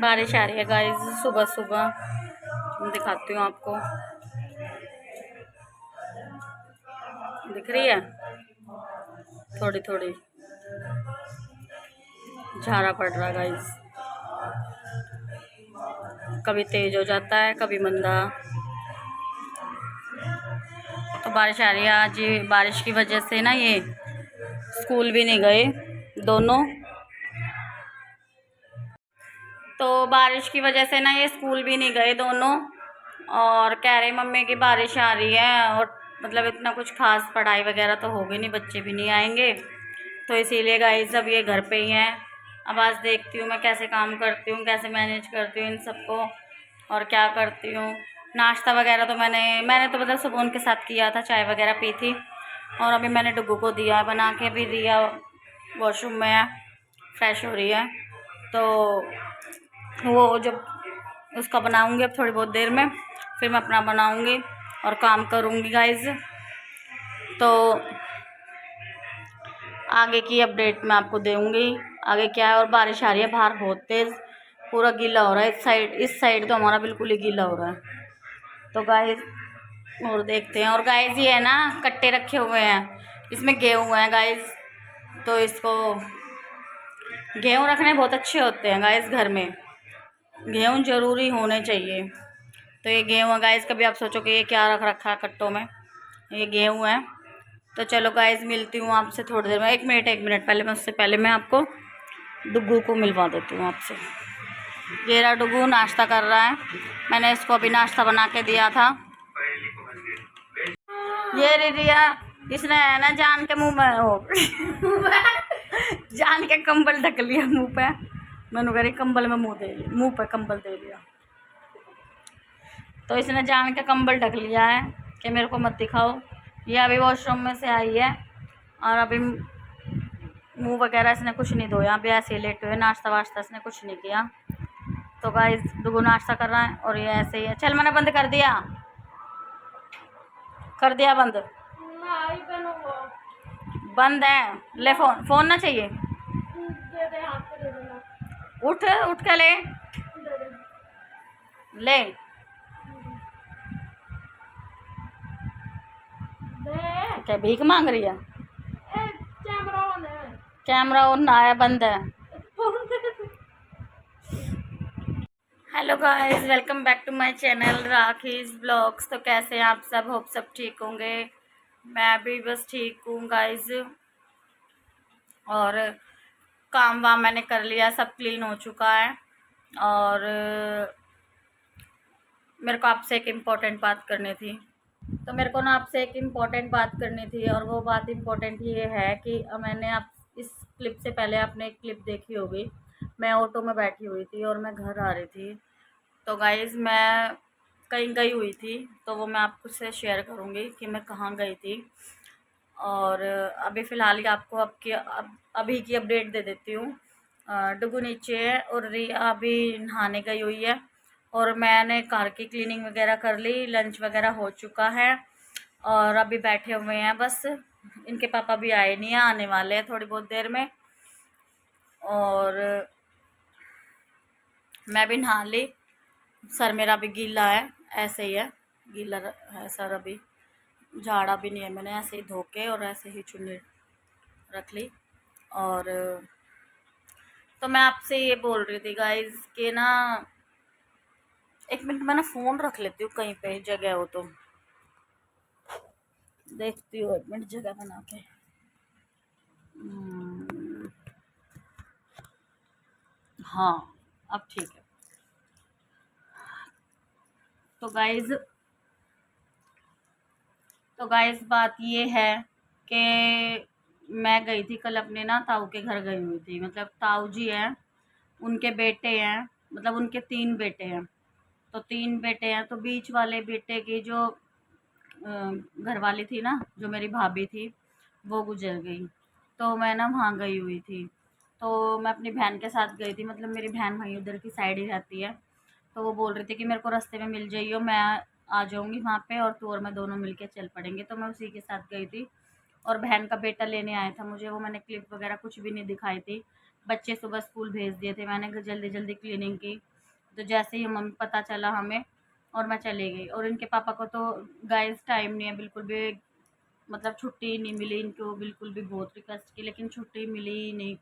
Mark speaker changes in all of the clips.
Speaker 1: बारिश आ रही है गाइस सुबह सुबह, दिखाती हूँ आपको। दिख रही है थोड़ी थोड़ी, झाड़ा पड़ रहा है गाइस। कभी तेज हो जाता है कभी मंदा। तो बारिश आ रही है आज। ये बारिश की वजह से ना ये स्कूल भी नहीं गए दोनों। तो बारिश की वजह से ना ये स्कूल भी नहीं गए दोनों, और कह रहे मम्मी की बारिश आ रही है और मतलब इतना कुछ खास पढ़ाई वगैरह तो होगी नहीं, बच्चे भी नहीं आएंगे, तो इसीलिए गाइस अब ये घर पे ही हैं। अब आज देखती हूँ मैं कैसे काम करती हूँ, कैसे मैनेज करती हूँ इन सबको और क्या करती हूँ। नाश्ता वगैरह तो मैंने तो मतलब सुबह उनके साथ किया था, चाय वगैरह पी थी, और अभी मैंने डुगू को दिया बना के, भी दिया, वॉशरूम में है, फ्रेश हो रही है। तो वो जब उसका बनाऊंगी अब थोड़ी बहुत देर में, फिर मैं अपना बनाऊंगी और काम करूंगी गाइज। तो आगे की अपडेट मैं आपको दूंगी आगे क्या है। और बारिश आ रही है बाहर बहुत तेज़, पूरा गीला हो रहा है इस साइड तो हमारा बिल्कुल ही गीला हो रहा है। तो गाइज और देखते हैं। और गाइज ये है ना कट्टे रखे हुए हैं, इसमें गेहूँ है गाइज, तो इसको गेहूँ रखने बहुत अच्छे होते हैं गाइज, घर में गेहूँ ज़रूरी होने चाहिए। तो ये गेहूँ है गाइज, कभी आप सोचो कि ये क्या रख रखा है कट्टों में, ये गेहूँ है। तो चलो गाइज मिलती हूँ आपसे थोड़ी देर में। एक मिनट पहले मैं उससे पहले मैं आपको डुगू को मिलवा देती हूँ आपसे। ये रहा डुगू नाश्ता कर रहा है, मैंने इसको अभी नाश्ता बना के दिया था। ये रिया इसने है ना जान के मुंह में हो जान के कंबल ढक लिया मुंह पे। मैंने कह रही कंबल में मुंह दे लिया, मुंह पे कंबल दे लिया, तो इसने जान के कंबल ढक लिया है कि मेरे को मत दिखाओ। ये अभी वॉशरूम में से आई है और अभी मुंह वगैरह इसने कुछ नहीं धोया, अभी ऐसे ही लेटे हुए, नाश्ता वाश्ता इसने कुछ नहीं किया। तो गाइस डुगू नाश्ता कर रहा है और ये ऐसे ही है। चल मैंने बंद कर दिया बंद, बंद है। ले फोन ना चाहिए, उठ के ले ले। क्या भीख मांग रही है? कैमरा ऑन ना है, बंद है। Hello guys, welcome back to my channel Rakhi's blogs. तो कैसे हैं आप सब? होप सब ठीक होंगे। मैं भी बस ठीक हूँ गाइस। और काम वाम मैंने कर लिया, सब क्लीन हो चुका है। और मेरे को आपसे एक इम्पोर्टेंट बात करनी थी। तो मेरे को ना आपसे एक इम्पोर्टेंट बात करनी थी, और वो बात इम्पोर्टेंट ये है कि मैंने आप इस क्लिप से पहले आपने एक क्लिप देखी होगी, मैं ऑटो में बैठी हुई थी और मैं घर आ रही थी। तो गाइज़ मैं कहीं गई हुई थी, तो वो मैं आपको से शेयर करूँगी कि मैं कहाँ गई थी। और अभी फ़िलहाल आपको अभी की अपडेट दे देती हूँ। डुगू नीचे है और रिया अभी नहाने गई हुई है, और मैंने कार की क्लीनिंग वगैरह कर ली, लंच वगैरह हो चुका है, और अभी बैठे हुए हैं बस। इनके पापा भी आए नहीं हैं, आने वाले हैं थोड़ी बहुत देर में। और मैं भी नहा ली, सर मेरा भी गीला है, ऐसे ही है, गीला है सर, अभी झाड़ा भी नहीं है, मैंने ऐसे ही धो के और ऐसे ही चुन्नी रख ली। और तो मैं आपसे ये बोल रही थी गाइज कि ना, एक मिनट मैं ना फ़ोन रख लेती हूँ कहीं पे जगह हो तो, देखती हूँ एक मिनट जगह बना के। हाँ अब ठीक है। तो गाइज बात ये है कि मैं गई थी कल अपने ना ताऊ के घर गई हुई थी। मतलब ताऊ जी हैं, उनके बेटे हैं, मतलब उनके 3 बेटे हैं। तो 3 बेटे हैं, तो बीच वाले बेटे की जो घर वाली थी ना, जो मेरी भाभी थी, वो गुजर गई। तो मैं ना वहाँ गई हुई थी, तो मैं अपनी बहन के साथ गई थी, मतलब मेरी बहन वहीं उधर की साइड ही रहती है। तो वो बोल रही थी कि मेरे को रास्ते में मिल जाइयो, मैं आ जाऊँगी वहाँ पे, और तू और मैं दोनों मिलके चल पड़ेंगे। तो मैं उसी के साथ गई थी, और बहन का बेटा लेने आया था मुझे, वो मैंने क्लिप वगैरह कुछ भी नहीं दिखाई थी। बच्चे सुबह स्कूल भेज दिए थे मैंने, जल्दी जल्दी क्लीनिंग की। तो जैसे ही मम्मी पता चला हमें, और मैं चली गई। और इनके पापा को तो गाइस टाइम नहीं है बिल्कुल भी, मतलब छुट्टी ही नहीं मिली इनको बिल्कुल भी, बहुत रिक्वेस्ट की लेकिन छुट्टी मिली ही नहीं।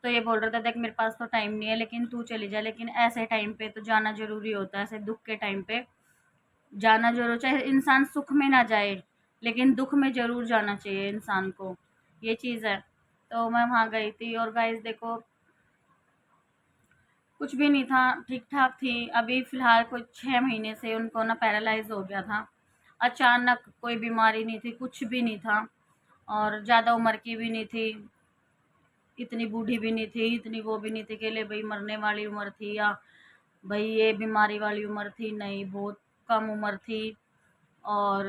Speaker 1: तो ये बोल रहा था देख मेरे पास तो टाइम नहीं है लेकिन तू चली जा, लेकिन ऐसे टाइम पे तो जाना ज़रूरी होता है, ऐसे दुःख के टाइम पे जाना ज़रूर, चाहे इंसान सुख में ना जाए लेकिन दुःख में ज़रूर जाना चाहिए इंसान को, ये चीज़ है। तो मैं वहाँ गई थी और गाइस देखो कुछ भी नहीं था, ठीक-ठाक थी। अभी फ़िलहाल कुछ 6 महीने से उनको ना पैरालाइज़ हो गया था। अचानक कोई बीमारी नहीं थी, कुछ भी नहीं था और ज़्यादा उम्र की भी नहीं थी, इतनी बूढ़ी भी नहीं थी, इतनी वो भी नहीं थी कि ले भई मरने वाली उम्र थी या भई ये बीमारी वाली उम्र थी, नहीं बहुत कम उम्र थी। और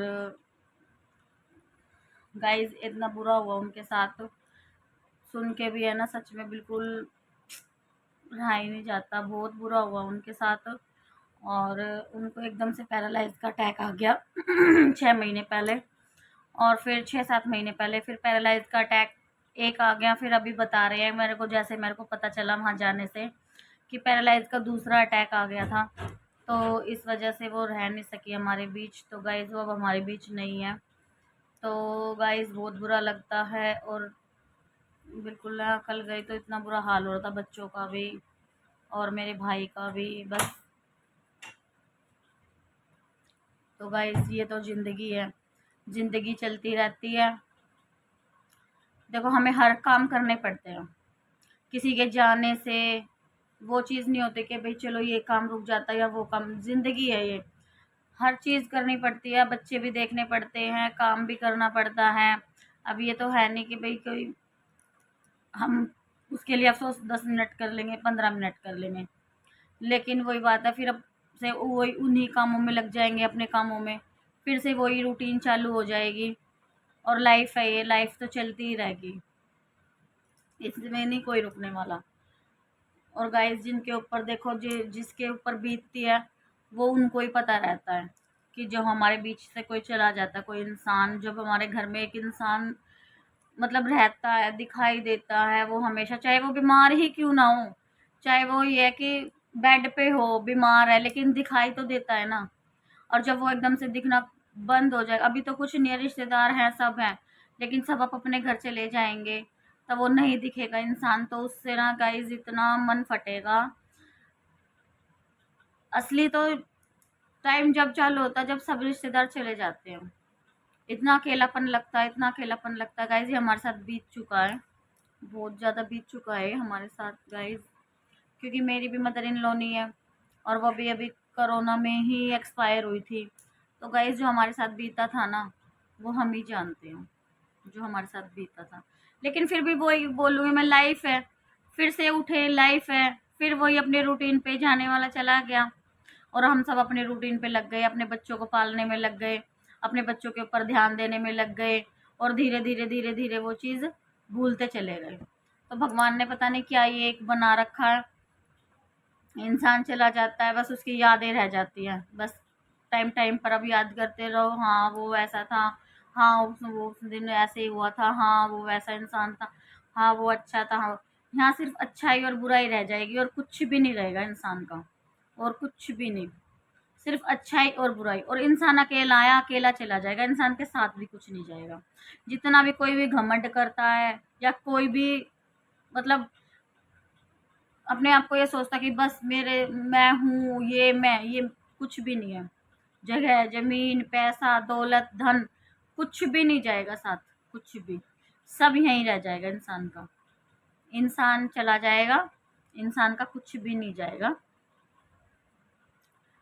Speaker 1: गाइज़ इतना बुरा हुआ उनके साथ, सुन के भी है ना सच में बिल्कुल रहा ही नहीं जाता, बहुत बुरा हुआ उनके साथ। और उनको एकदम से पैरालाइज़ का अटैक आ गया 6 महीने पहले, और फिर 6-7 महीने पहले फिर पैरालाइज़ का अटैक एक आ गया। फिर अभी बता रहे हैं मेरे को, जैसे मेरे को पता चला वहाँ जाने से कि पैरालाइज़ का दूसरा अटैक आ गया था। तो इस वजह से वो रह नहीं सकी हमारे बीच, तो गाइज़ वो अब हमारे बीच नहीं है। तो गाइज़ बहुत बुरा लगता है। और बिल्कुल ना कल गई तो इतना बुरा हाल हो रहा था बच्चों का भी और मेरे भाई का भी, बस। तो गाइस ये तो ज़िंदगी है, ज़िंदगी चलती रहती है। देखो हमें हर काम करने पड़ते हैं, किसी के जाने से वो चीज़ नहीं होती कि भाई चलो ये काम रुक जाता है या वो काम, ज़िंदगी है ये, हर चीज़ करनी पड़ती है, बच्चे भी देखने पड़ते हैं, काम भी करना पड़ता है। अब ये तो है नहीं कि भाई कोई हम उसके लिए अफ़सोस 10 मिनट कर लेंगे, 15 मिनट कर लेंगे, लेकिन वही बात है फिर अब से वही उन्हीं कामों में लग जाएँगे, अपने कामों में, फिर से वही रूटीन चालू हो जाएगी। और लाइफ़ है ये, लाइफ़ तो चलती ही रहेगी, इसमें नहीं कोई रुकने वाला। और गाइस जिनके ऊपर देखो जिसके ऊपर बीतती है वो उनको ही पता रहता है कि जब हमारे बीच से कोई चला जाता है, कोई इंसान, जब हमारे घर में एक इंसान मतलब रहता है, दिखाई देता है, वो हमेशा चाहे वो बीमार ही क्यों ना हो, चाहे वो ये है कि बेड पे हो, बीमार है, लेकिन दिखाई तो देता है ना। और जब वो एकदम से दिखना बंद हो जाए, अभी तो कुछ नहीं है, रिश्तेदार हैं, सब हैं, लेकिन सब आप अपने घर चले जाएँगे, तब वो नहीं दिखेगा इंसान, तो उससे ना गाइज़ इतना मन फटेगा। असली तो टाइम जब चालू होता है, जब सब रिश्तेदार चले जाते हैं। इतना अकेलापन लगता है, इतना अकेलापन लगता है गाइज़, ये हमारे साथ बीत चुका है, बहुत ज़्यादा बीत चुका है हमारे साथ गाइज़। क्योंकि मेरी भी मदर इन लॉ नहीं है और वो भी अभी कोरोना में ही एक्सपायर हुई थी। तो गाइज़ जो हमारे साथ बीता था ना, वो हम ही जानते हैं, जो हमारे साथ बीता था। लेकिन फिर भी वही बोलूँगी मैं, लाइफ़ है, फिर से उठे, लाइफ़ है, फिर वही अपने रूटीन पे जाने वाला चला गया। और हम सब अपने रूटीन पे लग गए, अपने बच्चों को पालने में लग गए, अपने बच्चों के ऊपर ध्यान देने में लग गए और धीरे-धीरे वो चीज़ भूलते चले गए। तो भगवान ने पता नहीं क्या ये एक बना रखा है, इंसान चला जाता है, बस उसकी यादें रह जाती हैं। बस टाइम-टाइम पर अब याद करते रहो, हाँ, वो ऐसा था, हाँ, उस दिन ऐसे ही हुआ था, हाँ, वो वैसा इंसान था, हाँ, वो अच्छा था। हाँ, यहाँ सिर्फ़ अच्छाई और बुराई रह जाएगी और कुछ भी नहीं रहेगा इंसान का, और कुछ भी नहीं। सिर्फ़ अच्छाई और बुराई, और इंसान अकेला आया, अकेला चला जाएगा, इंसान के साथ भी कुछ नहीं जाएगा। जितना भी कोई भी घमंड करता है या कोई भी मतलब अपने आप को ये सोचता कि बस मेरे मैं हूँ, ये कुछ भी नहीं है। जगह, ज़मीन, पैसा, दौलत, धन कुछ भी नहीं जाएगा साथ, कुछ भी। सब यहीं रह जाएगा इंसान का। इंसान चला जाएगा, इंसान का कुछ भी नहीं जाएगा।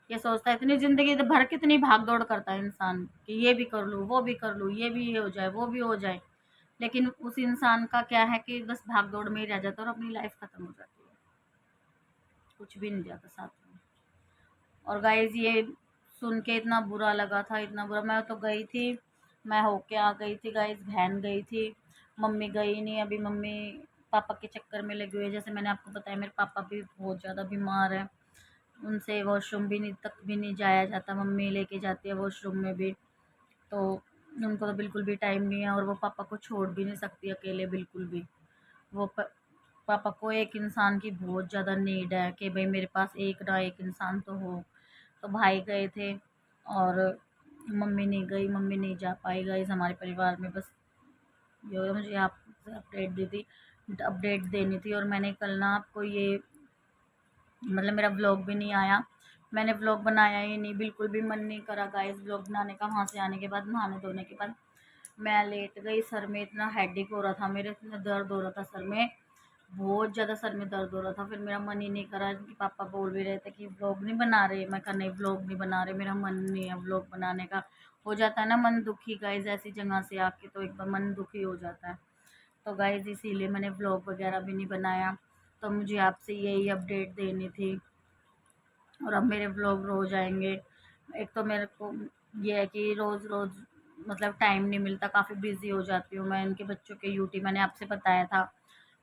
Speaker 1: ये सोचता है इतनी ज़िंदगी भर कितनी भाग-दौड़ करता है इंसान कि ये भी कर लूँ, वो भी कर लूँ, ये भी हो जाए, वो भी हो जाए। लेकिन उस इंसान का क्या है कि बस भाग-दौड़ में ही रह जाता है और अपनी लाइफ़ खत्म हो जाती है। कुछ भी नहीं जाता साथ में। और गाइज़ ये सुन के इतना बुरा लगा था, इतना बुरा। मैं तो गई थी, मैं होके आ गई थी गाइज़, बहन गई थी, मम्मी गई नहीं। अभी मम्मी पापा के चक्कर में लगी हुई है। जैसे मैंने आपको बताया मेरे पापा भी बहुत ज़्यादा बीमार हैं, उनसे वॉशरूम भी नहीं तक भी नहीं जाया जाता, मम्मी लेके जाती है वॉशरूम में भी। तो उनको तो बिल्कुल भी टाइम नहीं है और वो पापा को छोड़ भी नहीं सकती अकेले बिल्कुल भी। वो पापा को एक इंसान की बहुत ज़्यादा नीड है कि भाई मेरे पास एक ना एक इंसान तो हो। तो भाई गए थे और मम्मी नहीं गई, मम्मी नहीं जा पाई गाइस हमारे परिवार में। बस ये मुझे आपसे अपडेट देनी थी। और मैंने कल ना आपको ये मतलब मेरा व्लॉग भी नहीं आया, मैंने व्लॉग बनाया ही नहीं, बिल्कुल भी मन नहीं करा गाइस व्लॉग बनाने का। वहाँ से आने के बाद नहाने धोने के बाद मैं लेट गई, सर में इतना हेडेक हो रहा था, मेरे इतना दर्द हो रहा था सर में, बहुत ज़्यादा सर में दर्द हो रहा था। फिर मेरा मन ही नहीं करा, कि पापा बोल भी रहे थे कि व्लॉग नहीं बना रहे, मैं कहा नहीं व्लॉग नहीं बना रहे, मेरा मन नहीं है व्लॉग बनाने का। हो जाता है ना मन दुखी गाइस, ऐसी जगह से आके तो एकदम मन दुखी हो जाता है। तो गाइस इसीलिए मैंने व्लॉग वगैरह भी नहीं बनाया। तो मुझे आपसे यही अपडेट देनी थी और अब मेरे व्लॉग रोज़ आएंगे। एक तो मेरे को ये है कि रोज़ रोज़ मतलब टाइम नहीं मिलता, काफ़ी बिजी हो जाती हूँ मैं। इनके बच्चों के यूटी मैंने आपसे बताया था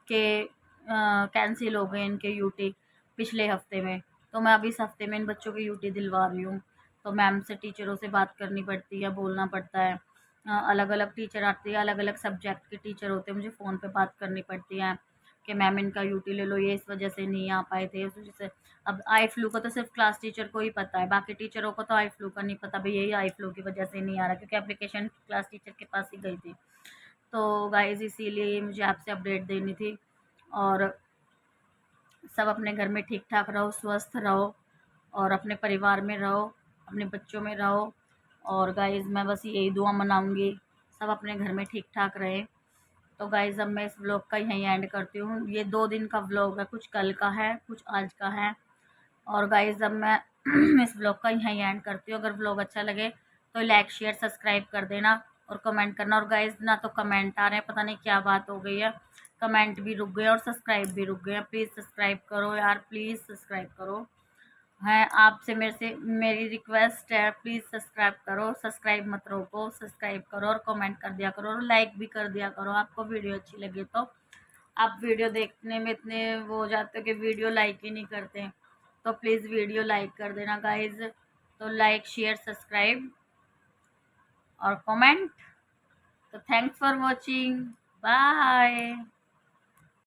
Speaker 1: कि कैंसिल हो गए इनके यूटी पिछले हफ्ते में, तो मैं अभी इस हफ्ते में इन बच्चों की यूटी दिलवा रही हूँ। तो मैम से टीचरों से बात करनी पड़ती है, बोलना पड़ता है। अलग अलग टीचर आती है, अलग अलग सब्जेक्ट के टीचर होते हैं, मुझे फ़ोन पे बात करनी पड़ती है कि मैम इनका यूटी ले लो, ये इस वजह से नहीं आ पाए थे, उस वजह से। अब आई फ्लू का तो सिर्फ क्लास टीचर को ही पता है, बाकी टीचरों को तो आई फ्लू का नहीं पता भाई यही आई फ्लू की वजह से नहीं आ रहा, क्योंकि एप्लीकेशन क्लास टीचर के पास ही गई थी। तो गाइज इसीलिए मुझे आपसे अपडेट देनी थी। और सब अपने घर में ठीक ठाक रहो, स्वस्थ रहो और अपने परिवार में रहो, अपने बच्चों में रहो। और गाइज मैं बस यही दुआ मनाऊंगी सब अपने घर में ठीक ठाक रहे। तो गाइज अब मैं इस व्लॉग का यहीं एंड करती हूँ। ये 2 दिन का व्लॉग है, कुछ कल का है कुछ आज का है। और गाइज अब मैं इस व्लॉग का यहीं एंड करती हूँ। अगर व्लॉग अच्छा लगे तो लाइक शेयर सब्सक्राइब कर देना और कमेंट करना। और गाइज ना तो कमेंट आ रहे हैं, पता नहीं क्या बात हो गई है, कमेंट भी रुक गए और सब्सक्राइब भी रुक गए हैं। प्लीज़ सब्सक्राइब करो यार, प्लीज़ सब्सक्राइब करो। है आपसे मेरे से मेरी रिक्वेस्ट है, प्लीज़ सब्सक्राइब करो, सब्सक्राइब मत रोको, सब्सक्राइब करो और कमेंट कर दिया करो और लाइक भी कर दिया करो। आपको वीडियो अच्छी लगे तो आप वीडियो देखने में इतने वो हो जाते हो कि वीडियो लाइक ही नहीं करते, तो प्लीज़ वीडियो लाइक कर देना गाइज। तो लाइक शेयर सब्सक्राइब और कमेंट। तो थैंक्स फॉर वॉचिंग, बाय।